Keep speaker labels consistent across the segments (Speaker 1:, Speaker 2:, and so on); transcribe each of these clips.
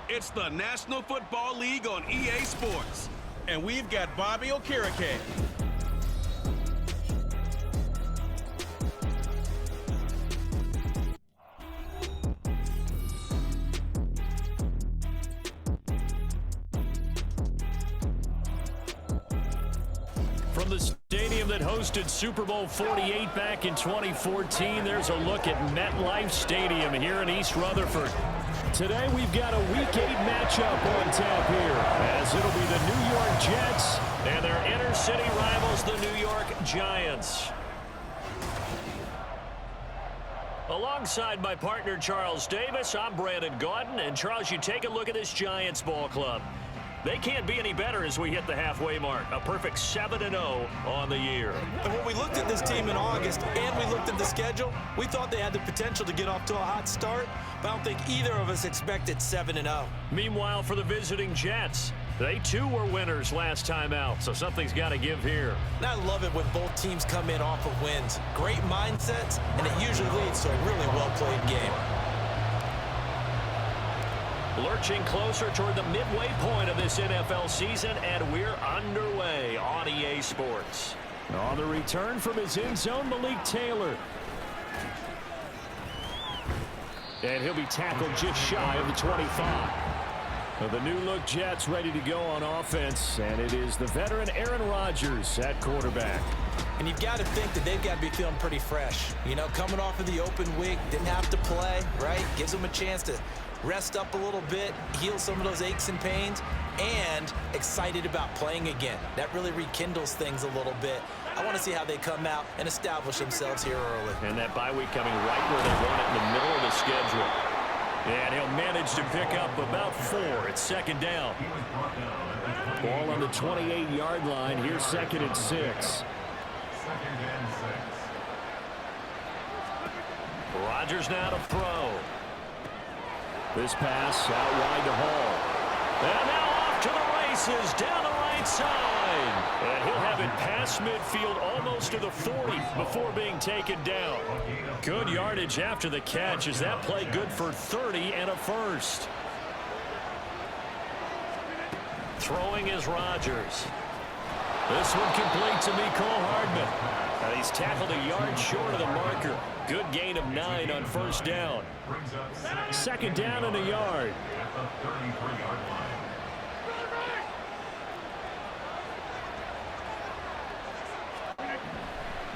Speaker 1: It's the National Football League on EA Sports. And we've got Bobby Okereke.
Speaker 2: From the stadium that hosted Super Bowl 48 back in 2014, there's a look at MetLife Stadium here in East Rutherford. Today we've got a Week 8 matchup on tap here, as it'll be the New York Jets and their inner-city rivals, the New York Giants. Alongside my partner Charles Davis, I'm Brandon Gaudin, and Charles, you take a look at this Giants ball club. They can't be any better as we hit the halfway mark. A perfect 7-0 on the year.
Speaker 3: And when we looked at this team in August and we looked at the schedule, we thought they had the potential to get off to a hot start, but I don't think either of us expected 7-0.
Speaker 2: Meanwhile, for the visiting Jets, they too were winners last time out, so something's got to give here.
Speaker 3: And I love it when both teams come in off of wins. Great mindsets, and it usually leads to a really well-played game.
Speaker 2: Lurching closer toward the midway point of this NFL season, and we're underway on EA Sports. On the return from his end zone, Malik Taylor. And he'll be tackled just shy of the 25. The new-look Jets ready to go on offense, and it is the veteran Aaron Rodgers at quarterback.
Speaker 3: And you've got to think that they've got to be feeling pretty fresh. You know, coming off of the open week, didn't have to play, right? Gives them a chance to rest up a little bit, heal some of those aches and pains, and excited about playing again. That really rekindles things a little bit. I want to see how they come out and establish themselves here early.
Speaker 2: And that bye week coming right where they want it in the middle of the schedule. And he'll manage to pick up about 4. It's second down. Ball on the 28-yard line. Here's 2nd and 6. Rodgers now to throw. This pass out wide to Hall. And now off to the races down the right side. And he'll have it past midfield almost to the 40 before being taken down. Good yardage after the catch. Is that play good for 30 and a first? Throwing is Rodgers. This one complete to Mecole Hardman. And he's tackled a yard short of the marker. Good gain of 9 on first down. Second down and a yard.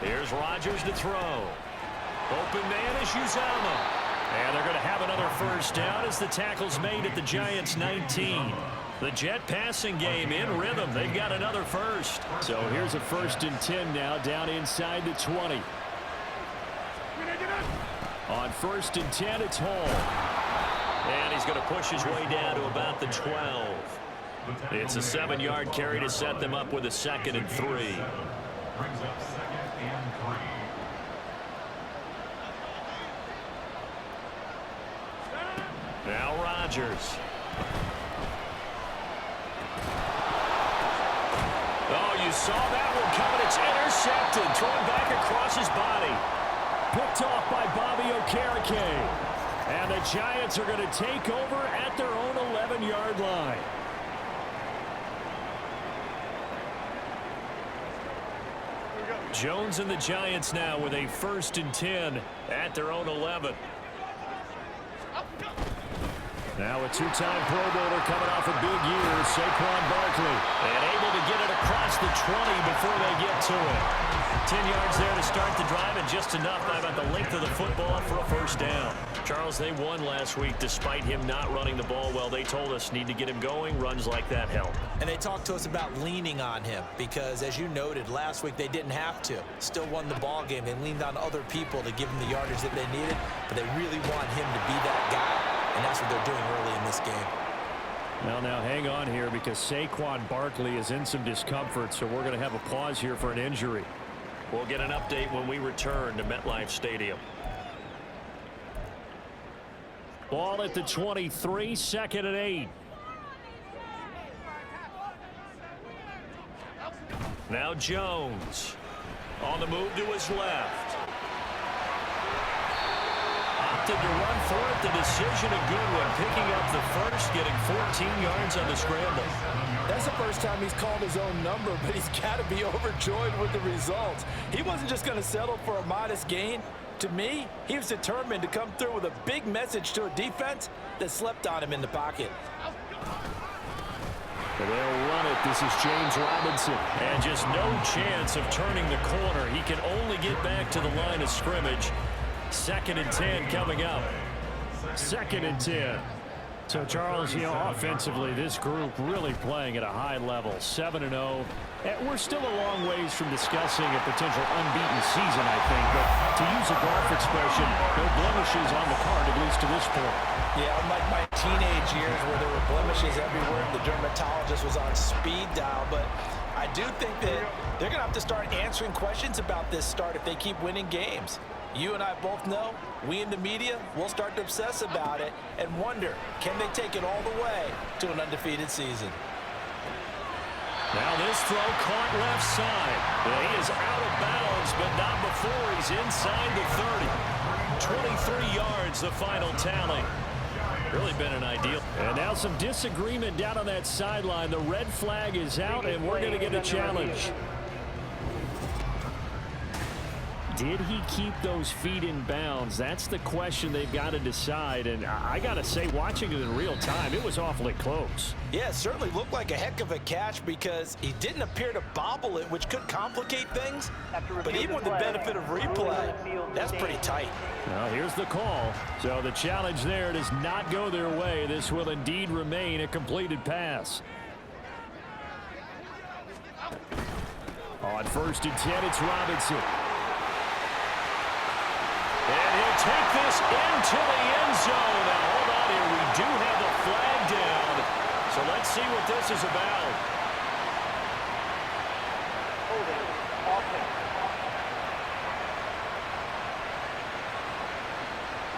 Speaker 2: Here's Rodgers to throw. Open man is Uzomah. And they're going to have another first down as the tackle's made at the Giants' 19. The Jet passing game in rhythm. They've got another first. So here's a 1st and 10 now down inside the 20. On 1st and 10, it's Hall. And he's going to push his way down to about the 12. It's a 7-yard carry to set them up with a 2nd and 3. Brings up 2nd and 3. Now Rodgers. Oh, you saw that one coming. It's intercepted. Thrown back across his body. Picked off by Bobby Okereke. And the Giants are going to take over at their own 11-yard line. Jones and the Giants now with a 1st and 10 at their own 11. Now a 2-time Pro Bowler coming off a big year, Saquon Barkley. And able to get it across the 20 before they get to it. 10 yards there to start the drive, and just enough by about the length of the football for a first down. Charles, they won last week despite him not running the ball well. They told us need to get him going. Runs like that help.
Speaker 3: And they talked to us about leaning on him because, as you noted, last week they didn't have to. Still won the ball game. They leaned on other people to give them the yardage that they needed, but they really want him to be that guy, and that's what they're doing early in this game.
Speaker 2: Well, now hang on here because Saquon Barkley is in some discomfort, so we're going to have a pause here for an injury. We'll get an update when we return to MetLife Stadium. Ball at the 23, 2nd and 8. Now Jones on the move to his left. opted to run for it. The decision a good one, picking up the first, getting 14 yards on the scramble.
Speaker 3: That's the first time he's called his own number, but he's got to be overjoyed with the results. He wasn't just going to settle for a modest gain. To me, he was determined to come through with a big message to a defense that slept on him in the pocket.
Speaker 2: They'll run it. This is James Robinson. And just no chance of turning the corner. He can only get back to the line of scrimmage. 2nd and 10 coming up. 2nd and 10. So, Charles, offensively, this group really playing at a high level. 7-0. And we're still a long ways from discussing a potential unbeaten season, I think. But to use a golf expression, no blemishes on the card, at least to this point.
Speaker 3: Yeah, unlike my teenage years where there were blemishes everywhere, the dermatologist was on speed dial. But I do think that they're going to have to start answering questions about this start if they keep winning games. You and I both know, we in the media will start to obsess about it and wonder, can they take it all the way to an undefeated season?
Speaker 2: Now this throw caught left side. He is out of bounds, but not before he's inside the 30. 23 yards, the final tally. Really been an ideal. And now some disagreement down on that sideline. The red flag is out, and we're going to get a challenge. Did he keep those feet in bounds? That's the question they've got to decide. And I got to say, watching it in real time, it was awfully close.
Speaker 3: Yeah, it certainly looked like a heck of a catch because he didn't appear to bobble it, which could complicate things. But even with the benefit of replay, that's pretty tight.
Speaker 2: Well, here's the call. So the challenge there does not go their way. This will indeed remain a completed pass. On 1st and 10, it's Robinson. And he'll take this into the end zone. Now, hold on here. We do have a flag down. So let's see what this is about.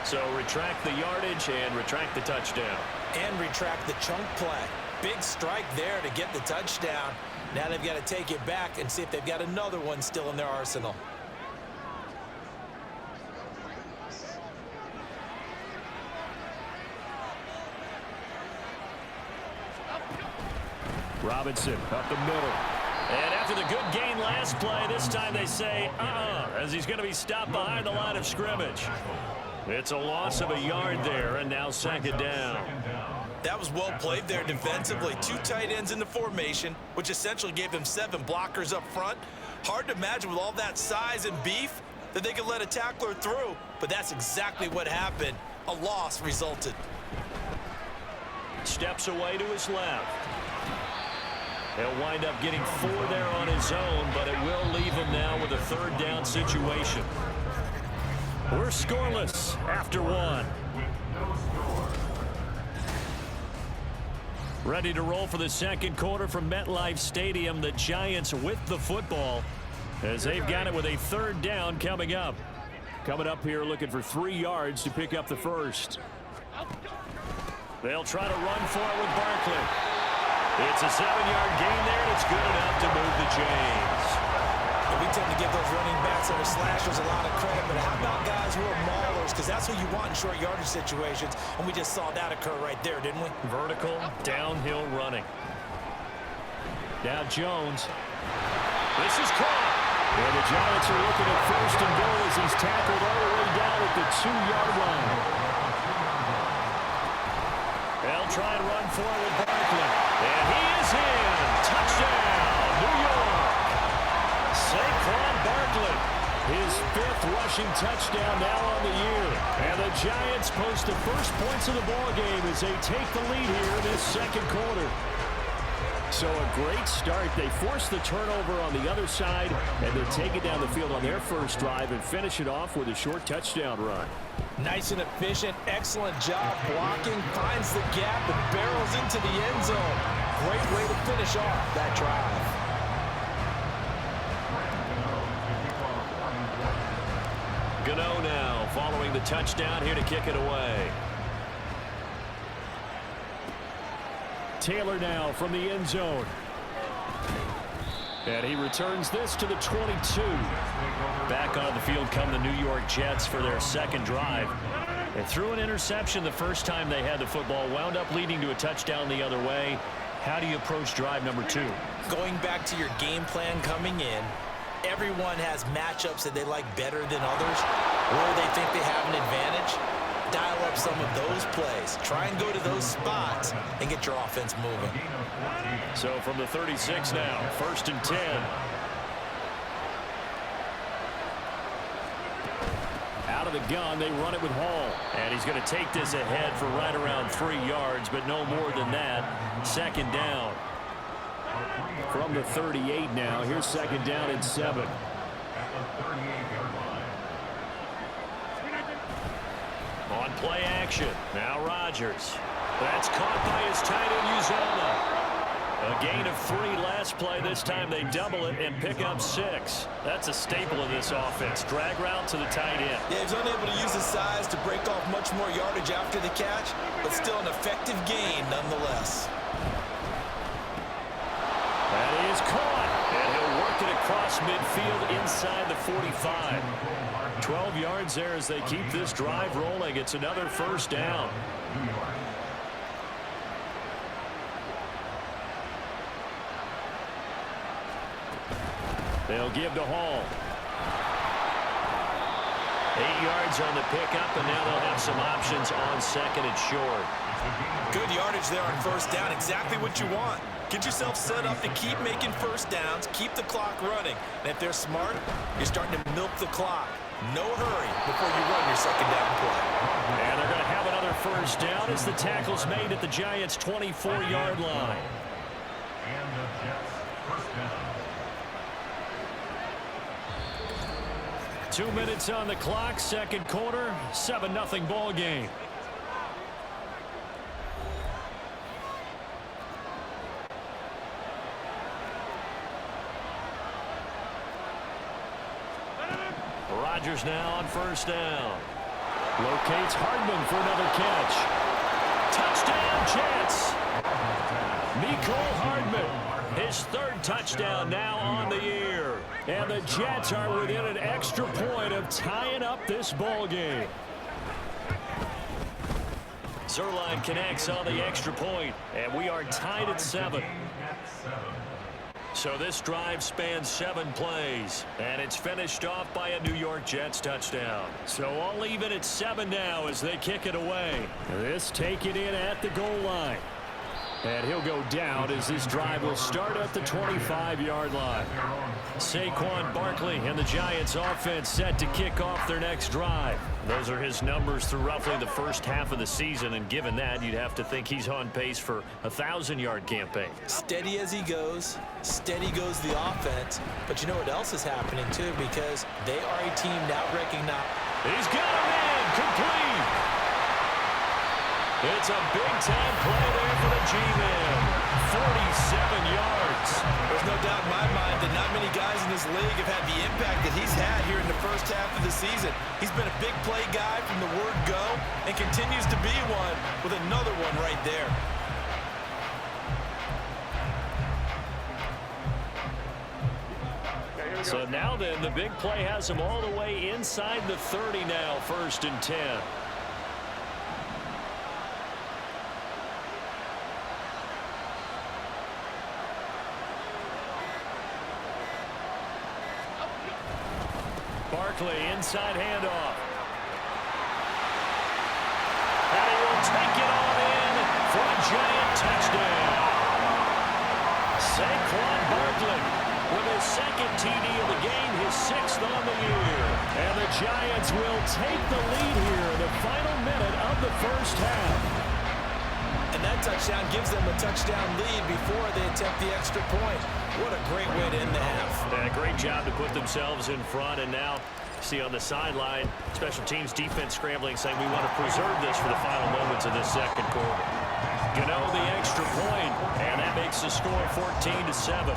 Speaker 2: So retract the yardage and retract the touchdown.
Speaker 3: And retract the chunk play. Big strike there to get the touchdown. Now they've got to take it back and see if they've got another one still in their arsenal.
Speaker 2: Robinson up the middle. And after the good gain last play, this time they say, as he's going to be stopped behind the line of scrimmage. It's a loss of a yard there, and now 2nd down.
Speaker 3: That was well played there defensively. 2 tight ends in the formation, which essentially gave them 7 blockers up front. Hard to imagine with all that size and beef that they could let a tackler through, but that's exactly what happened. A loss resulted.
Speaker 2: Steps away to his left. He'll wind up getting 4 there on his own, but it will leave him now with a 3rd down situation. We're scoreless after 1. Ready to roll for the 2nd quarter from MetLife Stadium. The Giants with the football as they've got it with a 3rd down coming up. Coming up here looking for 3 yards to pick up the first. They'll try to run for it with Barkley. It's a 7-yard gain there, and it's good enough to move the chains.
Speaker 3: And we tend to give those running backs that are slashers a lot of credit, but how about guys who are maulers? Because that's who you want in short yardage situations, and we just saw that occur right there, didn't we?
Speaker 2: Vertical, downhill running. Now Jones. This is caught. And the Giants are looking at 1st and goal as he's tackled all the way down at the 2-yard line. They'll try and run for it with Barkley. And he is in. Touchdown, New York. Saquon Barkley, his 5th rushing touchdown now on the year. And the Giants post the first points of the ballgame as they take the lead here in this 2nd quarter. So a great start. They force the turnover on the other side, and they take it down the field on their first drive and finish it off with a short touchdown run.
Speaker 3: Nice and efficient, excellent job blocking, finds the gap and barrels into the end zone. Great way to finish off that drive.
Speaker 2: Gano now following the touchdown here to kick it away. Taylor now from the end zone. And he returns this to the 22. Back on the field come the New York Jets for their 2nd drive. They threw an interception the first time they had the football, wound up leading to a touchdown the other way. How do you approach drive number 2?
Speaker 3: Going back to your game plan coming in, everyone has matchups that they like better than others, where they think they have an advantage. Dial up some of those plays. Try and go to those spots and get your offense moving.
Speaker 2: So from the 36 now, 1st and 10. Out of the gun, they run it with Hall. And he's going to take this ahead for right around 3 yards, but no more than that. 2nd down. From the 38 now, here's 2nd down and 7. On play action, now Rodgers. That's caught by his tight end, Uzomah. A gain of 3 last play. This time they double it and pick up 6. That's a staple of this offense. Drag route to the tight end.
Speaker 3: Yeah, he's unable to use his size to break off much more yardage after the catch, but still an effective gain nonetheless.
Speaker 2: That is caught, and he'll work it across midfield inside the 45. 12 yards there as they keep this drive rolling. It's another 1st down. They'll give to Hall. 8 yards on the pickup, and now they'll have some options on 2nd and short.
Speaker 3: Good yardage there on 1st down. Exactly what you want. Get yourself set up to keep making 1st downs, keep the clock running. And if they're smart, you're starting to milk the clock. No hurry before you run your 2nd down play.
Speaker 2: And they're going to have another 1st down as the tackle's made at the Giants' 24-yard line. 2 minutes on the clock, 2nd quarter, 7-0 ball game. Rodgers now on 1st down. Locates Hardman for another catch. Touchdown, Jets. Mecole Hardman, his 3rd touchdown now on the year. And the Jets are within an extra point of tying up this ball game. Zerline connects on the extra point, and we are tied at 7. So this drive spans 7 plays, and it's finished off by a New York Jets touchdown. So all even at 7 now as they kick it away. This taken in at the goal line. And he'll go down as this drive will start at the 25-yard line. Saquon Barkley and the Giants offense set to kick off their next drive. Those are his numbers through roughly the first half of the season, and given that, you'd have to think he's on pace for a 1,000-yard campaign.
Speaker 3: Steady as he goes, steady goes the offense. But you know what else is happening, too, because they are a team now recognized.
Speaker 2: He's got him in, complete. It's a big-time play there for the G-Man. 47 yards.
Speaker 3: There's no doubt in my mind that not many guys in this league have had the impact that he's had here in the first half of the season. He's been a big play guy from the word go and continues to be one with another one right there.
Speaker 2: So now then, the big play has him all the way inside the 30 now, 1st and 10. Barkley, inside handoff. And he will take it all in for a Giant touchdown. Saquon Barkley with his 2nd TD of the game, his 6th on the year. And the Giants will take the lead here in the final minute of the first half.
Speaker 3: And that touchdown gives them a touchdown lead before they attempt the extra point. What a great way to end the half.
Speaker 2: And a great job to put themselves in front, and now see on the sideline, special teams defense scrambling, saying we want to preserve this for the final moments of this 2nd quarter. Gano the extra point, and that makes the score 14-7.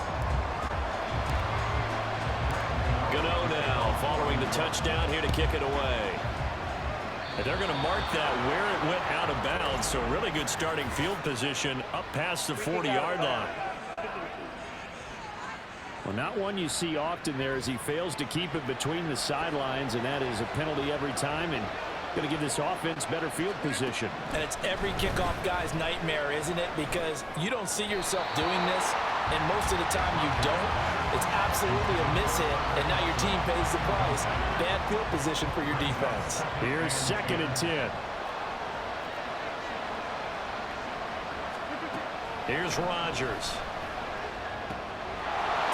Speaker 2: Gano now following the touchdown here to kick it away. And they're going to mark that where it went out of bounds, so really good starting field position up past the 40-yard line. Well, not one you see often there as he fails to keep it between the sidelines, and that is a penalty every time. And Going to give this offense better field position.
Speaker 3: And it's every kickoff guy's nightmare, isn't it? Because you don't see yourself doing this, and most of the time you don't. It's absolutely a mishit, and now your team pays the price. Bad field position for your defense.
Speaker 2: Here's 2nd and 10. Here's Rodgers.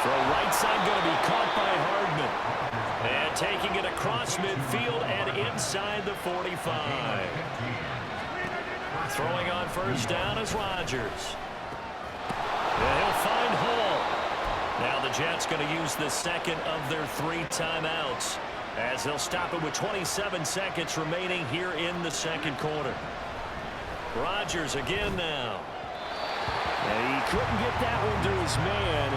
Speaker 2: Throw right side going to be caught by Hardman. And taking it across midfield and inside the 45. Throwing on first down is Rodgers. And he'll find Hall. Now the Jets going to use the second of their 3 timeouts, as they'll stop it with 27 seconds remaining here in the second quarter. Rodgers again now. And he couldn't get that one to his man.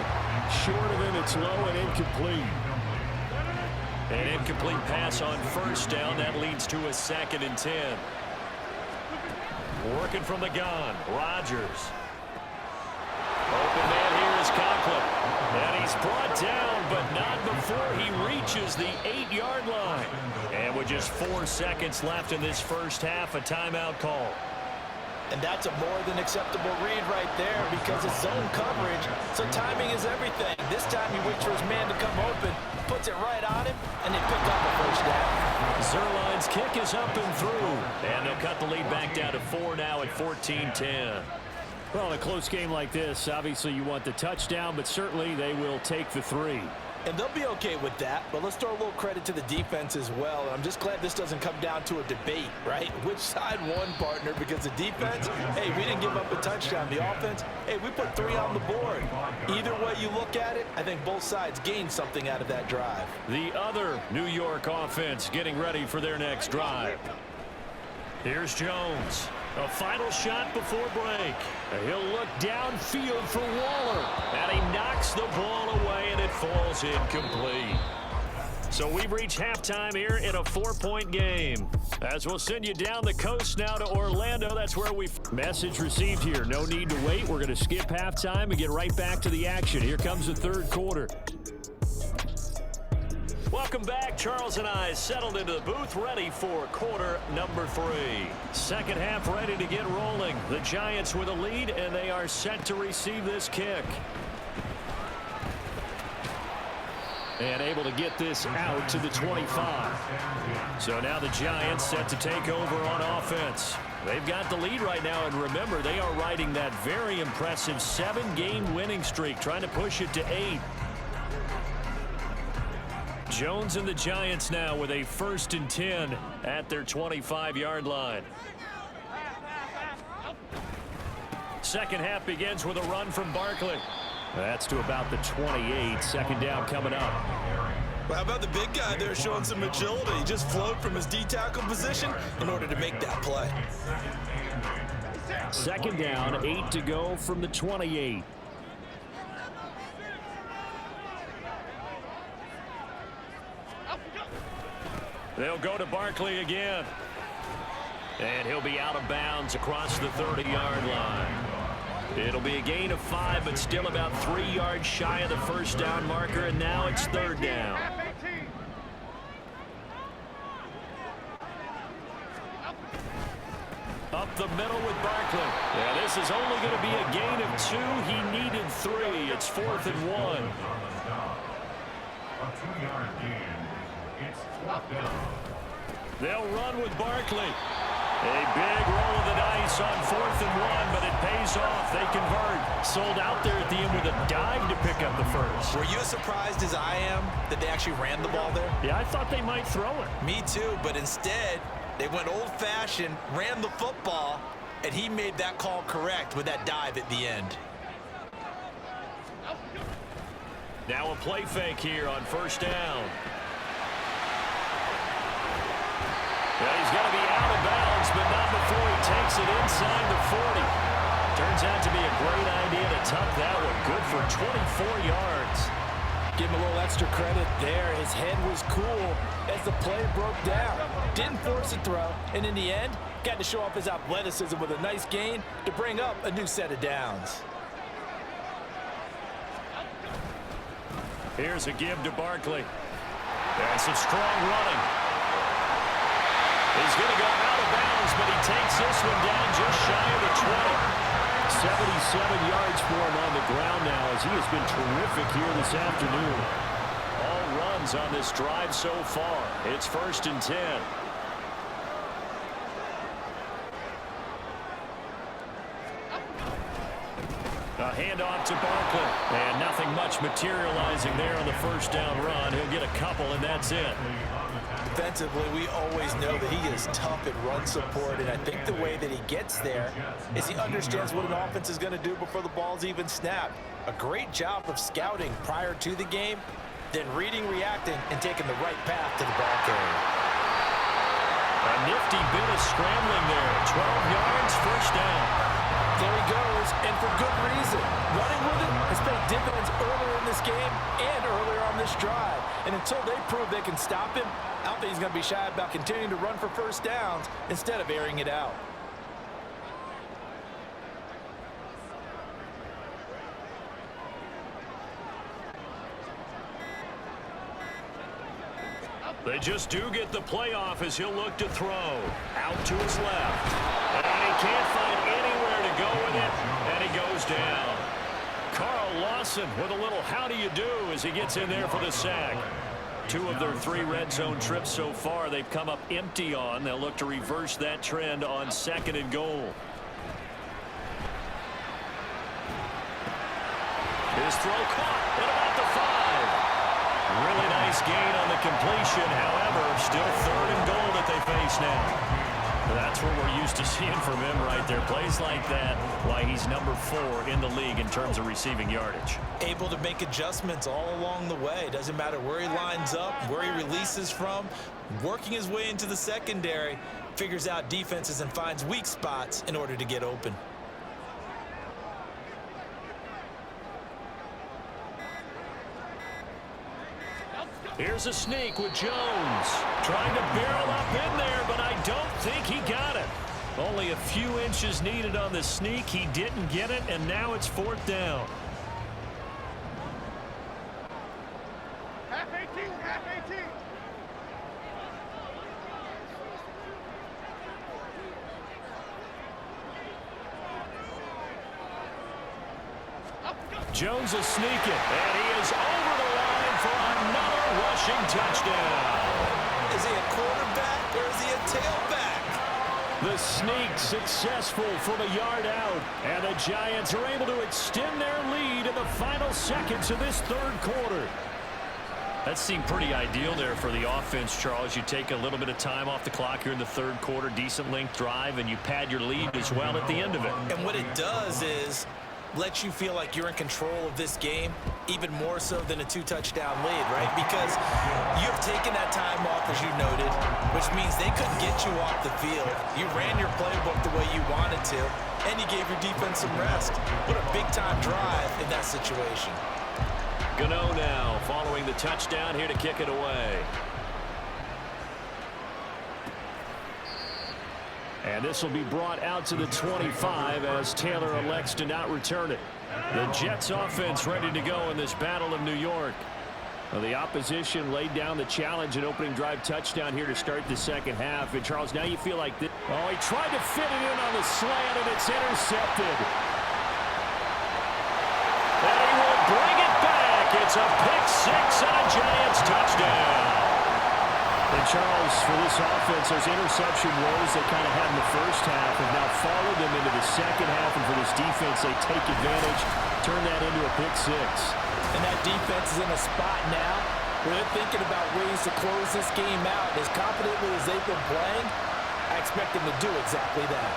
Speaker 2: Short of him, it's low and incomplete. An incomplete pass on first down. That leads to a 2nd and 10. Working from the gun, Rodgers. Open man here is Conklin. And he's brought down, but not before he reaches the 8-yard line. And with just 4 seconds left in this first half, a timeout call.
Speaker 3: And that's a more than acceptable read right there, because it's zone coverage, so timing is everything. This time he waits for his man to come open, puts it right on him, and they pick up a first down.
Speaker 2: Zuerlein's kick is up and through, and they'll cut the lead back down to 4 now at 14-10. Well, in a close game like this, obviously you want the touchdown, but certainly they will take the 3.
Speaker 3: And they'll be okay with that, but let's throw a little credit to the defense as well. I'm just glad this doesn't come down to a debate, right? Which side won, partner? Because the defense, hey, we didn't give up a touchdown. The offense, hey, we put 3 on the board. Either way you look at it, I think both sides gained something out of that drive.
Speaker 2: The other New York offense getting ready for their next drive. Here's Jones. A final shot before break. He'll look downfield for Waller. And he knocks the ball away, and it falls incomplete. So we've reached halftime here in a 4-point game. As we'll send you down the coast now to Orlando. That's where we... Message received here. No need to wait. We're going to skip halftime and get right back to the action. Here comes the third quarter. Welcome back. Charles and I settled into the booth, ready for quarter number 3. Second half ready to get rolling. The Giants with a lead, and they are set to receive this kick. And able to get this out to the 25. So now the Giants set to take over on offense. They've got the lead right now, and remember, they are riding that very impressive 7-game winning streak, trying to push it to 8. Jones and the Giants now with a 1st and 10 at their 25-yard line. Second half begins with a run from Barkley. That's to about the 28. Second down coming up.
Speaker 3: Well, how about the big guy there showing some agility? He just flowed from his D-tackle position in order to make that play.
Speaker 2: Second down, 8 to go from the 28. They'll go to Barkley again. And he'll be out of bounds across the 30-yard line. It'll be a gain of 5, but still about 3 yards shy of the first down marker, and now it's 3rd down. Up the middle with Barkley. Yeah, this is only going to be a gain of 2. He needed 3. It's 4th and 1.
Speaker 4: A 2-yard gain. It's 4th down.
Speaker 2: They'll run with Barkley. A big roll of the dice on 4th and 1, but it pays off. They convert. Sold out there at the end with a dive to pick up the first.
Speaker 3: Were you as surprised as I am that they actually ran the ball there?
Speaker 2: Yeah, I thought they might throw it.
Speaker 3: Me too, but instead, they went old-fashioned, ran the football, and he made that call correct with that dive at the end.
Speaker 2: Now a play fake here on first down. Well, he's going to be out of bounds, but not before he takes it inside the 40. Turns out to be a great idea to tuck that one. Good for 24 yards.
Speaker 3: Give him a little extra credit there. His head was cool as the play broke down. Didn't force a throw, and in the end, got to show off his athleticism with a nice gain to bring up a new set of downs.
Speaker 2: Here's a give to Barkley. And some strong running. He's going to go out of bounds, but he takes this one down just shy of the 20. 77 yards for him on the ground now, as he has been terrific here this afternoon. All runs on this drive so far. It's 1st and 10. A handoff to Barkley. And nothing much materializing there on the first down run. He'll get a couple, and that's it.
Speaker 3: Defensively, we always know that he is tough at run support, and I think the way that he gets there is he understands what an offense is going to do before the ball's even snapped. A great job of scouting prior to the game, then reading, reacting, and taking the right path to the ball carrier.
Speaker 2: A nifty bit of scrambling there. 12 yards, first down.
Speaker 3: There he goes, and for good reason. Running with it has paid dividends earlier in this game and earlier on this drive. And until they prove they can stop him, I don't think he's going to be shy about continuing to run for first downs instead of airing it out.
Speaker 2: They just do get the playoff as he'll look to throw. Out to his left. And he can't find anywhere to go with it, and he goes down. Carl Lawson with a little how do you do as he gets in there for the sack. 2 of their 3 red zone trips so far they've come up empty on. They'll look to reverse that trend on 2nd and goal. His throw caught at about the 5. Really nice gain on the completion. However, still 3rd and goal that they face now. That's what we're used to seeing from him right there. Plays like that, why he's number 4 in the league in terms of receiving yardage.
Speaker 3: Able to make adjustments all along the way. Doesn't matter where he lines up, where he releases from. Working his way into the secondary, figures out defenses and finds weak spots in order to get open.
Speaker 2: Here's a sneak with Jones. Trying to barrel up in there, but I don't think he got it. Only a few inches needed on the sneak. He didn't get it, and now it's 4th down.
Speaker 5: Half 18, half 18.
Speaker 2: Jones is sneaking, and he is over the line for another rushing touchdown.
Speaker 3: Is he a quarterback or is he a tailback?
Speaker 2: The sneak successful from a yard out, and the Giants are able to extend their lead in the final seconds of this 3rd quarter. That seemed pretty ideal there for the offense, Charles. You take a little bit of time off the clock here in the 3rd quarter, decent length drive, and you pad your lead as well at the end of it.
Speaker 3: And what it does is let you feel like you're in control of this game, even more so than a 2-touchdown lead, right? Because you've taken that time off, as you noted, which means they couldn't get you off the field. You ran your playbook the way you wanted to, and you gave your defense some rest. What a big-time drive in that situation.
Speaker 2: Gano now following the touchdown here to kick it away. And this will be brought out to the 25 as Taylor elects to not return it. The Jets offense ready to go in this Battle of New York. Well, the opposition laid down the challenge and opening drive touchdown here to start the 2nd half. And Charles, now you feel like this. Oh, he tried to fit it in on the slant, and it's intercepted. And he will bring it back. It's a pick-6 and a Giants touchdown. And Charles, for this offense, those interception woes they kind of had in the first half have now followed them into the 2nd half. And for this defense, they take advantage, turn that into a pick-6.
Speaker 3: And that defense is in a spot now where they're thinking about ways to close this game out. As confidently as they've been playing, I expect them to do exactly that.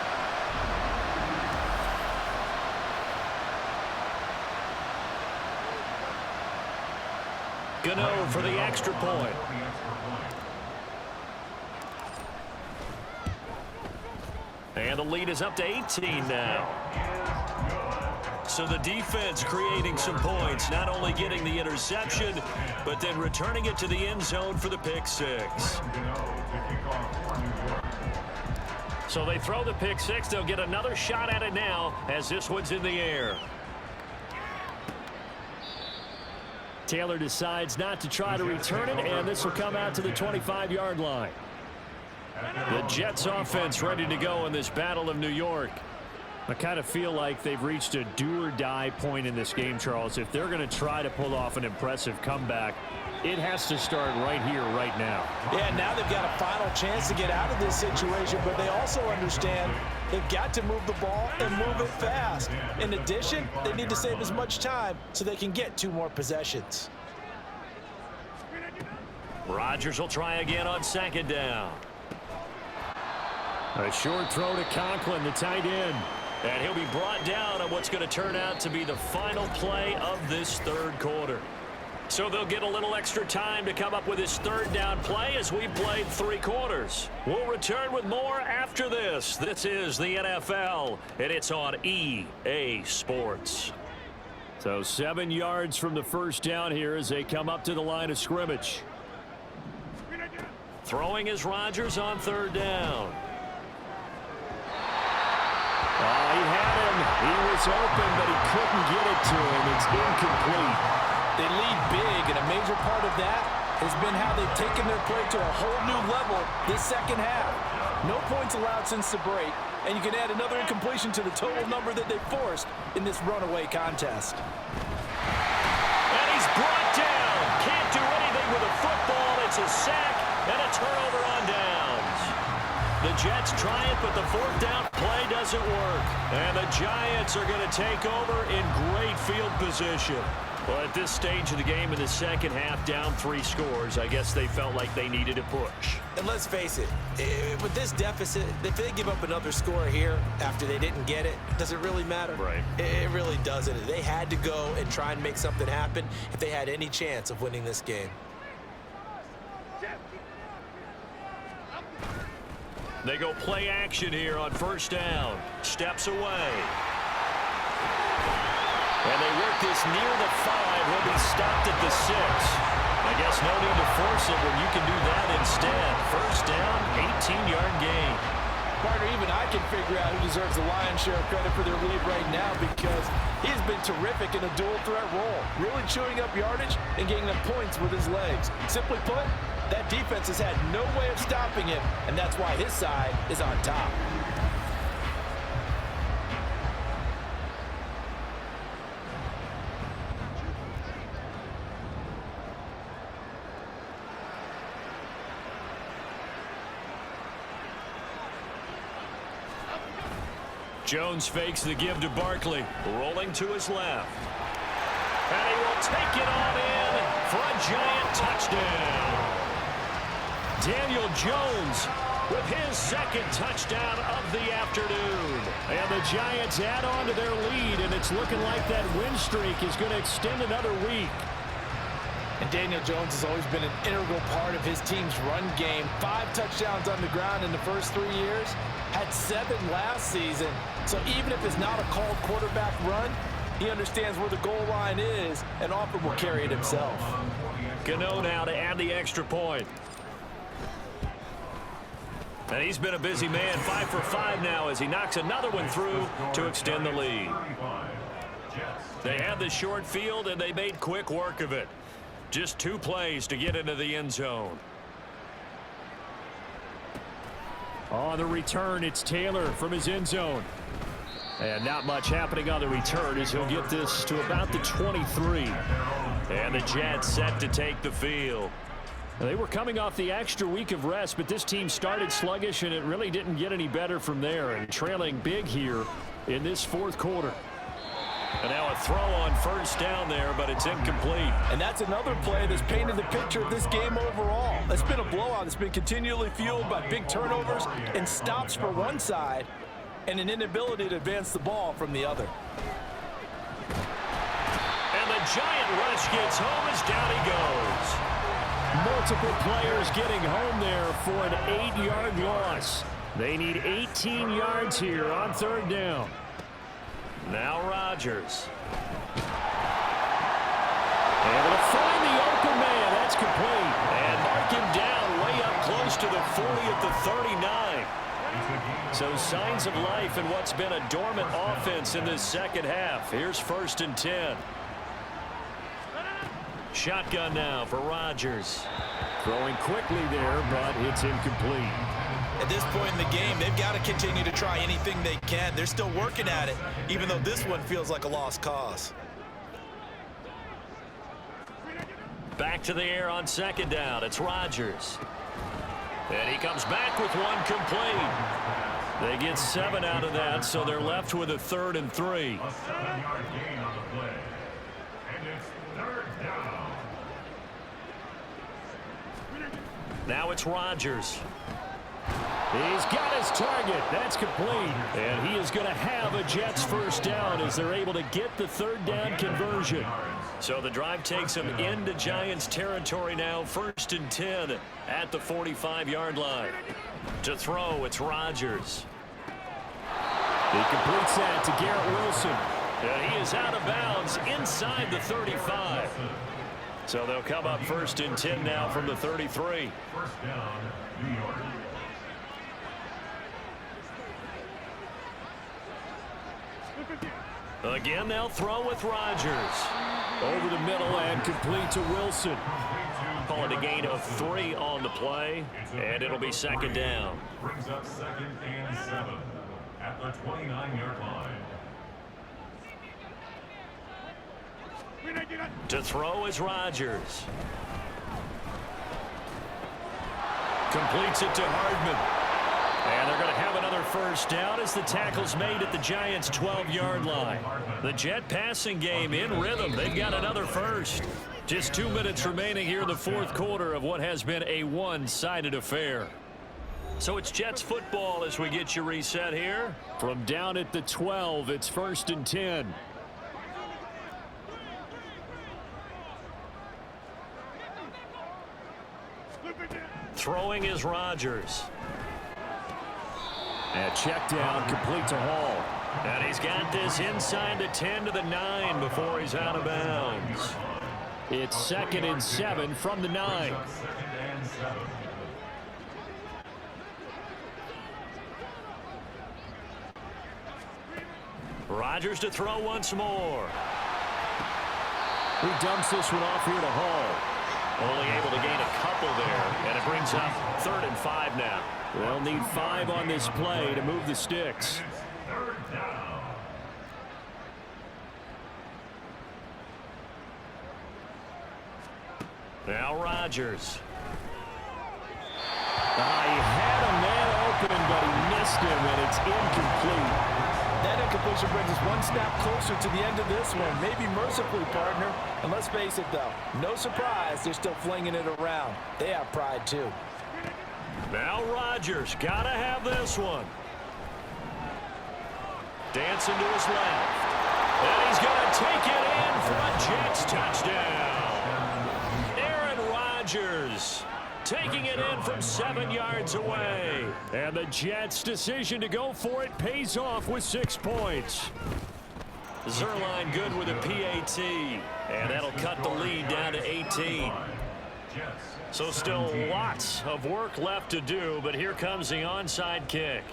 Speaker 2: Gano for the extra point. And the lead is up to 18 now. So the defense creating some points, not only getting the interception, but then returning it to the end zone for the pick-6. So they throw the pick-6. They'll get another shot at it now as this one's in the air. Taylor decides not to try to return it, and this will come out to the 25-yard line. The Jets offense ready to go in this Battle of New York. I kind of feel like they've reached a do-or-die point in this game, Charles. If they're going to try to pull off an impressive comeback, it has to start right here, right now.
Speaker 3: Yeah, now they've got a final chance to get out of this situation, but they also understand they've got to move the ball and move it fast. In addition, they need to save as much time so they can get 2 more possessions.
Speaker 2: Rodgers will try again on 2nd down. A short throw to Conklin, the tight end. And he'll be brought down on what's going to turn out to be the final play of this 3rd quarter. So they'll get a little extra time to come up with his 3rd down play as we played 3 quarters. We'll return with more after this. This is the NFL, and it's on EA Sports. So 7 yards from the 1st down here as they come up to the line of scrimmage. Throwing is Rodgers on 3rd down. Oh, he had him. He was open, but he couldn't get it to him. It's incomplete.
Speaker 3: They lead big, and a major part of that has been how they've taken their play to a whole new level this 2nd half. No points allowed since the break, and you can add another incompletion to the total number that they forced in this runaway contest.
Speaker 2: And he's brought down. Can't do anything with a football. It's a sack and a turnover on downs. The Jets try it, but the 4th down play doesn't work. And the Giants are going to take over in great field position. Well, at this stage of the game in the 2nd half, down 3 scores, I guess they felt like they needed a push.
Speaker 3: And let's face it, with this deficit, if they give up another score here after they didn't get it, does it really matter?
Speaker 2: Right.
Speaker 3: It really doesn't. They had to go and try and make something happen if they had any chance of winning this game.
Speaker 2: They go play action here on 1st down. Steps away. And they work this near the 5. Will be stopped at the 6. I guess no need to force it when you can do that instead. 1st down, 18-yard gain.
Speaker 3: Partner, even I can figure out who deserves the lion's share of credit for their lead right now because he's been terrific in a dual threat role, really chewing up yardage and getting them points with his legs. Simply put, that defense has had no way of stopping him, and that's why his side is on top.
Speaker 2: Jones fakes the give to Barkley, rolling to his left. And he will take it on in for a Giant touchdown. Daniel Jones with his 2nd touchdown of the afternoon. And the Giants add on to their lead, and it's looking like that win streak is going to extend another week.
Speaker 3: And Daniel Jones has always been an integral part of his team's run game. 5 touchdowns on the ground in the first 3 years. Had 7 last season. So even if it's not a called quarterback run, he understands where the goal line is and often will carry it himself.
Speaker 2: Gano now to add the extra point. And he's been a busy man, 5 for 5 now as he knocks another one through to extend the lead. They had the short field and they made quick work of it. Just 2 plays to get into the end zone. On the return, it's Taylor from his end zone. And not much happening on the return as he'll get this to about the 23. And the Jets set to take the field. They were coming off the extra week of rest, but this team started sluggish, and it really didn't get any better from there. And trailing big here in this 4th quarter. And now a throw on 1st down there, but it's incomplete.
Speaker 3: And that's another play that's painted the picture of this game overall. It's been a blowout. It's been continually fueled by big turnovers and stops for one side and an inability to advance the ball from the other.
Speaker 2: And the Giant rush gets home as down he goes. Multiple players getting home there for an 8-yard loss. They need 18 yards here on 3rd down. Now Rodgers. Able to find the open man. That's complete. And mark him down way up close to the 40 at the 39. So signs of life in what's been a dormant offense in this 2nd half. Here's 1st and 10. Shotgun now for Rodgers. Throwing quickly there, but it's incomplete.
Speaker 3: At this point in the game, they've got to continue to try anything they can. They're still working at it, even though this one feels like a lost cause.
Speaker 2: Back to the air on second down. It's Rodgers. And he comes back with one complete. They get 7 out of that, so they're left with a 3rd and 3.
Speaker 4: A 7-yard gain on the play. And it's 3rd down.
Speaker 2: Now it's Rodgers. He's got his target. That's complete. And he is going to have a Jets first down as they're able to get the 3rd down conversion. So the drive takes them into Giants territory now. 1st and 10 at the 45-yard line. To throw, it's Rodgers. He completes that to Garrett Wilson. And he is out of bounds inside the 35. So they'll come up 1st and 10 now from the 33.
Speaker 4: First down, New York.
Speaker 2: Again, they'll throw with Rodgers. Over the middle and complete to Wilson. Call it a gain of 3 on the play, and it'll be 2nd down.
Speaker 4: Brings up 2nd and 7 at the 29-yard line.
Speaker 2: To throw is Rodgers. Completes it to Hardman. And they're going to have another first down as the tackle's made at the Giants' 12-yard line. The Jet passing game in rhythm. They've got another first. Just 2 minutes remaining here in the 4th quarter of what has been a one-sided affair. So it's Jets football as we get you reset here. From down at the 12, it's 1st and 10. Throwing is Rodgers. And check down, complete to Hall. And he's got this inside the 10 to the 9 before he's out of bounds. It's 2nd and 7 from the 9.
Speaker 4: 2nd and 7.
Speaker 2: Rodgers to throw once more. He dumps this one off here to Hall. Only able to gain a couple there, and it brings up 3rd and 5 now. They'll need 5 on this play to move the sticks.
Speaker 4: 3rd down.
Speaker 2: Now Rodgers. He had a man open, but he missed him, and it's incomplete.
Speaker 3: That incompletion brings us one snap closer to the end of this one. Maybe mercifully, partner. And let's face it, though, no surprise, they're still flinging it around. They have pride, too.
Speaker 2: Now Rodgers, gotta have this one. Dancing to his left. And he's gonna take it in for a Jets touchdown. Aaron Rodgers taking it in from 7 yards away. And the Jets' decision to go for it pays off with 6 points. Zerline good with a PAT. And that'll cut the lead down to 18. So still lots of work left to do, but here comes the onside kick.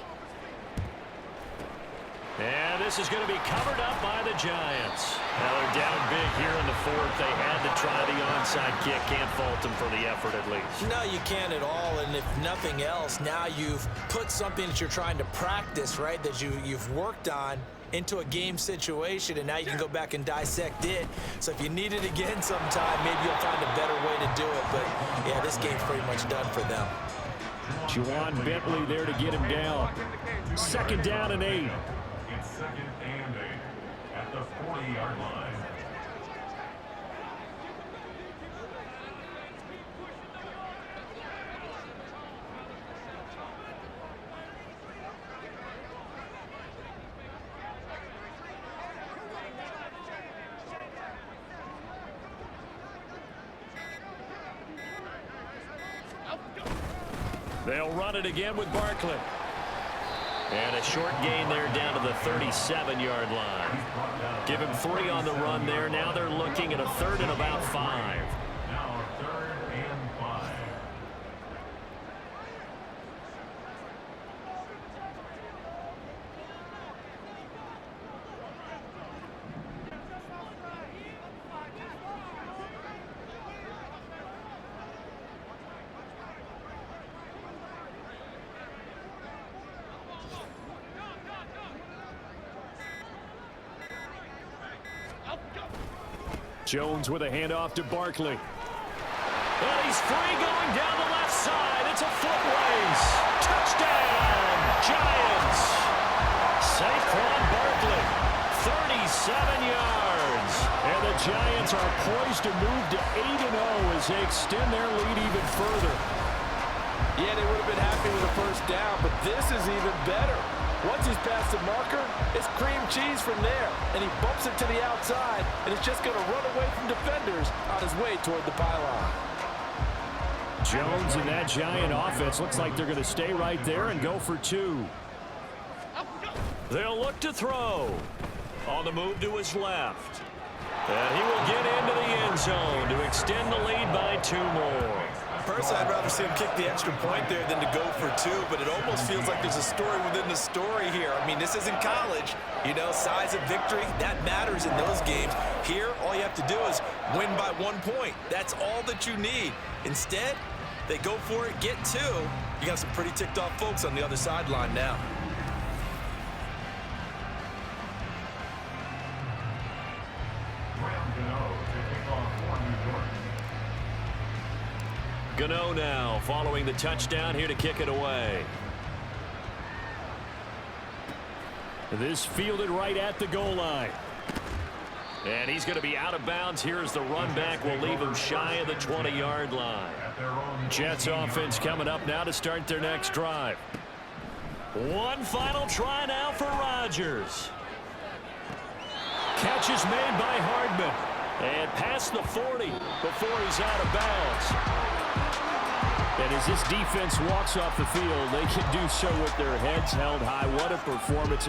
Speaker 2: And this is going to be covered up by the Giants. Now they're down big here in the 4th. They had to try the onside kick. Can't fault them for the effort at least.
Speaker 3: No, you can't at all. And if nothing else, now you've put something that you're trying to practice, right, that you've worked on into a game situation, and now you can go back and dissect it. So if you need it again sometime, maybe you'll find a better way to do it. But, yeah, this game's pretty much done for them.
Speaker 2: Juwan Bentley there to get him down. 2nd down and 8.
Speaker 4: It's 2nd and 8 at the 40-yard line.
Speaker 2: They'll run it again with Barkley. And a short gain there down to the 37-yard line. Give him 3 on the run there. Now they're looking at a 3rd and about 5.
Speaker 4: Now 3rd and 5.
Speaker 2: Jones with a handoff to Barkley. And he's free going down the left side. It's a foot race. Touchdown, Giants. Saquon Barkley, 37 yards. And the Giants are poised to move to 8-0 as they extend their lead even further.
Speaker 3: Yeah, they would have been happy with a first down, but this is even better. Once he's past the marker, it's cream cheese from there. And he bumps it to the outside, and it's just going to run away from defenders on his way toward the pylon.
Speaker 2: Jones and that Giant offense looks like they're going to stay right there and go for 2. They'll look to throw. On the move to his left. And he will get into the end zone to extend the lead by 2 more.
Speaker 3: Personally, I'd rather see him kick the extra point there than to go for 2, but it almost feels like there's a story within the story here. I mean, this isn't college. You know, size of victory, that matters in those games. Here, all you have to do is win by 1 point. That's all that you need. Instead, they go for it, get 2. You got some pretty ticked off folks on the other sideline now.
Speaker 2: Gano now following the touchdown here to kick it away. This fielded right at the goal line. And he's going to be out of bounds here as the run back will leave him shy of the 20-yard line. Jets offense coming up now to start their next drive. One final try now for Rodgers. Catch is made by Hardman. And past the 40 before he's out of bounds. And as this defense walks off the field, they can do so with their heads held high. What a performance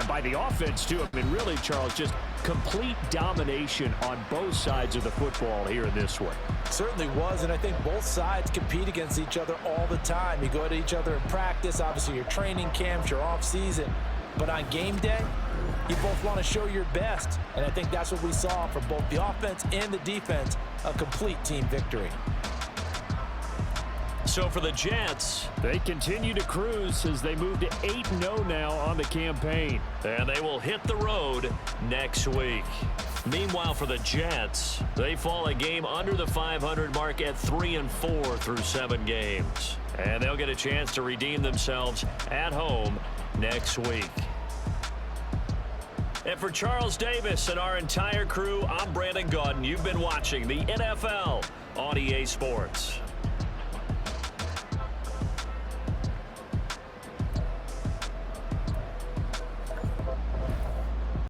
Speaker 2: by the offense, too. I mean, really, Charles, just complete domination on both sides of the football here in this one.
Speaker 3: Certainly was, and I think both sides compete against each other all the time. You go at each other in practice, obviously your training camps, your off-season. But on game day, you both want to show your best. And I think that's what we saw from both the offense and the defense, a complete team victory.
Speaker 2: So for the Jets, they continue to cruise as they move to 8-0 now on the campaign. And they will hit the road next week. Meanwhile, for the Jets, they fall a game under the 500 mark at 3-4 through 7 games. And they'll get a chance to redeem themselves at home next week. And for Charles Davis and our entire crew, I'm Brandon Gaudin. You've been watching the NFL on EA Sports.